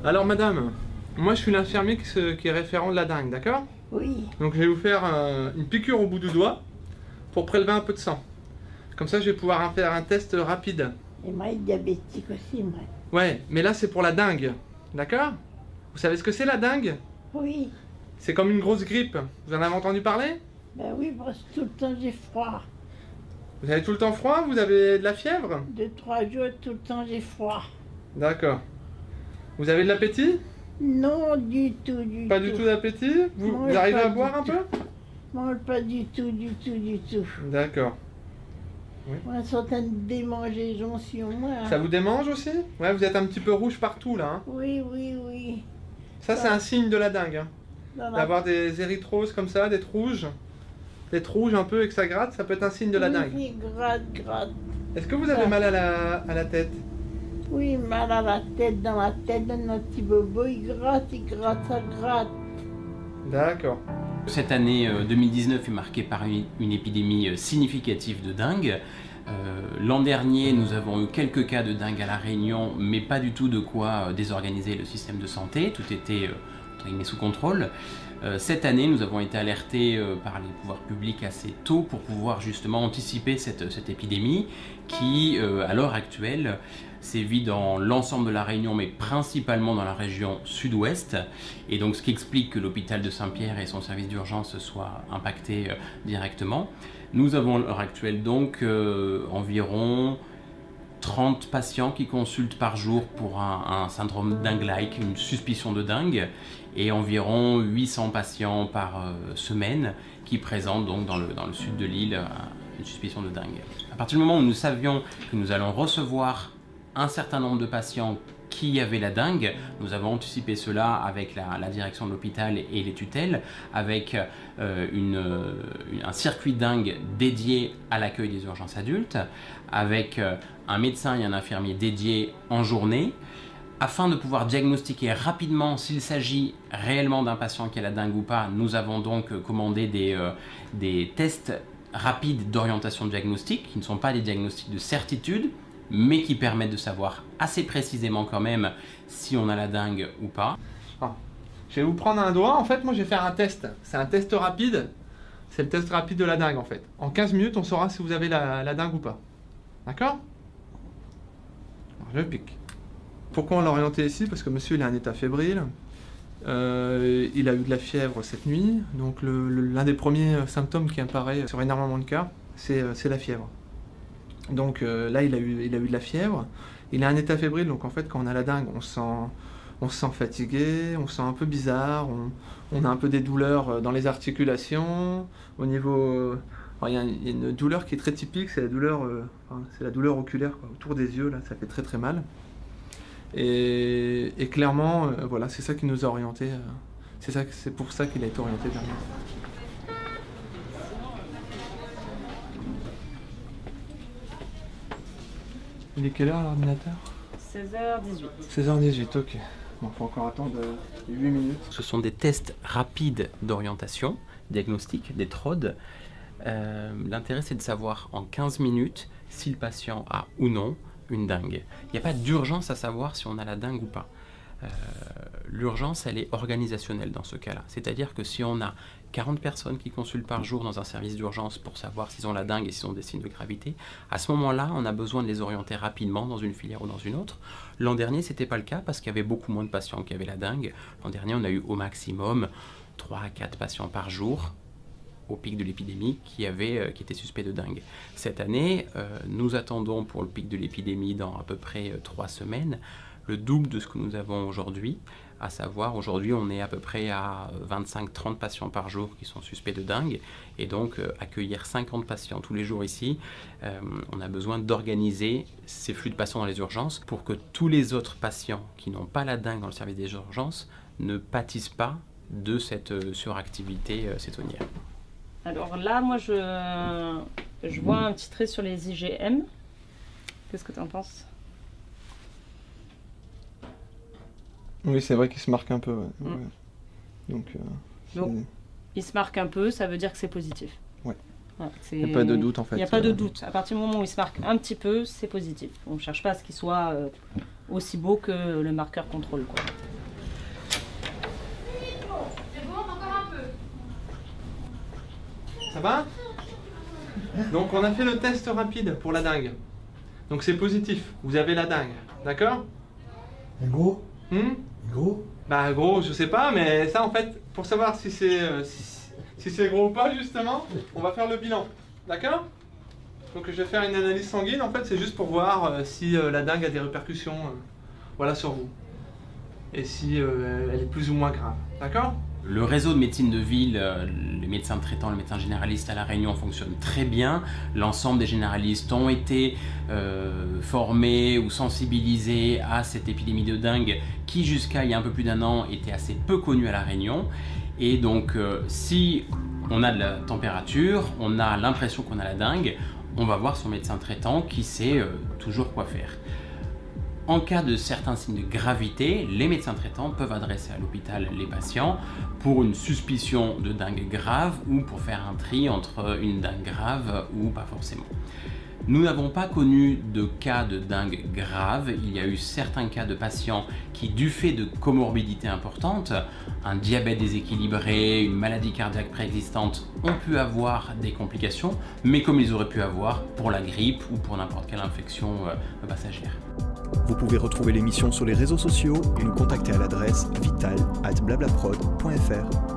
Alors madame, moi je suis l'infirmier qui est référent de la dengue, d'accord? Oui, Donc je vais vous faire une piqûre au bout du doigt pour prélever un peu de sang. Comme ça je vais pouvoir faire un test rapide. et moi, diabétique aussi, moi. Ouais, mais là c'est pour la dengue, d'accord? Vous savez ce que c'est la dengue? Oui, C'est comme une grosse grippe. Vous en avez entendu parler? ben oui, parce que tout le temps j'ai froid. Vous avez tout le temps froid? Vous avez de la fièvre? 2, 3 jours, tout le temps j'ai froid. D'accord. Vous avez de l'appétit? Non, du tout, du Pas tout. du tout d'appétit? Vous, Mange vous arrivez pas à du boire un tout. peu? Mange pas du tout, du tout, du tout. D'accord. Moi, une certaine démangeaison sur moi. Ça vous démange aussi? Ouais, vous êtes un petit peu rouge partout là, hein? Oui, oui, oui. Ça c'est un signe de la dengue, hein. Dans la... D'avoir des érythroses comme ça, des rouges. Des rouges un peu et que ça gratte, ça peut être un signe de la dengue. Oui, gratte, gratte. Est-ce que vous avez mal à la tête? Oui, mal à la tête, dans notre petit bobo, il gratte, ça gratte. D'accord. Cette année 2019 est marquée par une épidémie significative de dengue. L'an dernier, nous avons eu quelques cas de dengue à La Réunion, mais pas du tout de quoi désorganiser le système de santé. Tout était entre guillemets sous contrôle. Cette année, nous avons été alertés par les pouvoirs publics assez tôt pour pouvoir justement anticiper cette épidémie qui, à l'heure actuelle, sévit dans l'ensemble de La Réunion, mais principalement dans la région sud-ouest. Et donc, ce qui explique que l'hôpital de Saint-Pierre et son service d'urgence soient impactés directement. Nous avons à l'heure actuelle donc environ 30 patients qui consultent par jour pour un syndrome dengue-like, une suspicion de dengue, et environ 800 patients par semaine qui présentent donc dans le sud de l'île une suspicion de dengue. À partir du moment où nous savions que nous allons recevoir un certain nombre de patients qui avaient la dengue, nous avons anticipé cela avec la direction de l'hôpital et les tutelles, avec un circuit dengue dédié à l'accueil des urgences adultes, avec un médecin et un infirmier dédiés en journée, afin de pouvoir diagnostiquer rapidement s'il s'agit réellement d'un patient qui a la dengue ou pas. Nous avons donc commandé des tests rapides d'orientation diagnostique, qui ne sont pas des diagnostics de certitude, mais qui permettent de savoir assez précisément quand même si on a la dengue ou pas. Ah. Je vais vous prendre un doigt, en fait moi je vais faire un test. C'est un test rapide, c'est le test rapide de la dengue en fait. En 15 minutes on saura si vous avez la dengue ou pas. D'accord? Alors je pique. Pourquoi on l'a orienté ici? Parce que monsieur il est en état fébrile. Il a eu de la fièvre cette nuit. Donc l'un des premiers symptômes qui apparaît sur énormément de cas, c'est la fièvre. Donc là il a eu de la fièvre. Il est en état fébrile, donc en fait quand on a la dengue, on se sent fatigué, on se sent un peu bizarre, on a un peu des douleurs dans les articulations, au niveau... Alors, il y a une douleur qui est très typique, c'est la douleur, c'est la douleur oculaire, quoi, autour des yeux, là, ça fait très très mal. Et clairement, voilà, c'est ça qui nous a orientés, c'est pour ça qu'il a été orienté vers nous. Il est quelle heure l'ordinateur? 16h18. 16h18, ok. Bon, faut encore attendre 8 minutes. Ce sont des tests rapides d'orientation, diagnostic, des TROD. L'intérêt c'est de savoir en 15 minutes si le patient a ou non une dengue. Il n'y a pas d'urgence à savoir si on a la dengue ou pas. L'urgence, elle est organisationnelle dans ce cas-là. C'est-à-dire que si on a 40 personnes qui consultent par jour dans un service d'urgence pour savoir s'ils ont la dengue et s'ils ont des signes de gravité, à ce moment-là, on a besoin de les orienter rapidement dans une filière ou dans une autre. L'an dernier, ce n'était pas le cas parce qu'il y avait beaucoup moins de patients qui avaient la dengue. L'an dernier, on a eu au maximum 3 à 4 patients par jour au pic de l'épidémie qui étaient suspects de dengue. Cette année, nous attendons pour le pic de l'épidémie dans à peu près 3 semaines, le double de ce que nous avons aujourd'hui, à savoir aujourd'hui on est à peu près à 25-30 patients par jour qui sont suspects de dengue, et donc accueillir 50 patients tous les jours ici, on a besoin d'organiser ces flux de patients dans les urgences pour que tous les autres patients qui n'ont pas la dengue dans le service des urgences ne pâtissent pas de cette suractivité saisonnière. Alors là, moi, je vois un petit trait sur les IgM. Qu'est-ce que tu en penses? Oui, c'est vrai qu'il se marque un peu. Ouais. Mm. Ouais. Donc, il se marque un peu, ça veut dire que c'est positif. Ouais. Voilà, il n'y a pas de doute en fait. Il n'y a pas de doute. À partir du moment où il se marque un petit peu, c'est positif. On ne cherche pas à ce qu'il soit aussi beau que le marqueur contrôle, quoi. va? Donc on a fait le test rapide pour la dengue. Donc c'est positif, vous avez la dengue, d'accord? Et gros? Gros? Bah gros, je sais pas, mais ça en fait, pour savoir si c'est si c'est gros ou pas justement, on va faire le bilan, d'accord? Donc je vais faire une analyse sanguine, en fait c'est juste pour voir si la dengue a des répercussions voilà, sur vous. Et si elle est plus ou moins grave, d'accord? Le réseau de médecine de ville, les médecins traitants, les médecins généralistes à La Réunion fonctionnent très bien. L'ensemble des généralistes ont été formés ou sensibilisés à cette épidémie de dengue qui jusqu'à il y a un peu plus d'1 an était assez peu connue à La Réunion. Et donc si on a de la température, on a l'impression qu'on a la dengue, on va voir son médecin traitant qui sait toujours quoi faire. En cas de certains signes de gravité, les médecins traitants peuvent adresser à l'hôpital les patients pour une suspicion de dengue grave ou pour faire un tri entre une dengue grave ou pas forcément. Nous n'avons pas connu de cas de dengue grave. Il y a eu certains cas de patients qui, du fait de comorbidités importantes, un diabète déséquilibré, une maladie cardiaque préexistante, ont pu avoir des complications, mais comme ils auraient pu avoir pour la grippe ou pour n'importe quelle infection passagère. Vous pouvez retrouver l'émission sur les réseaux sociaux et nous contacter à l'adresse vital@blablaprod.fr.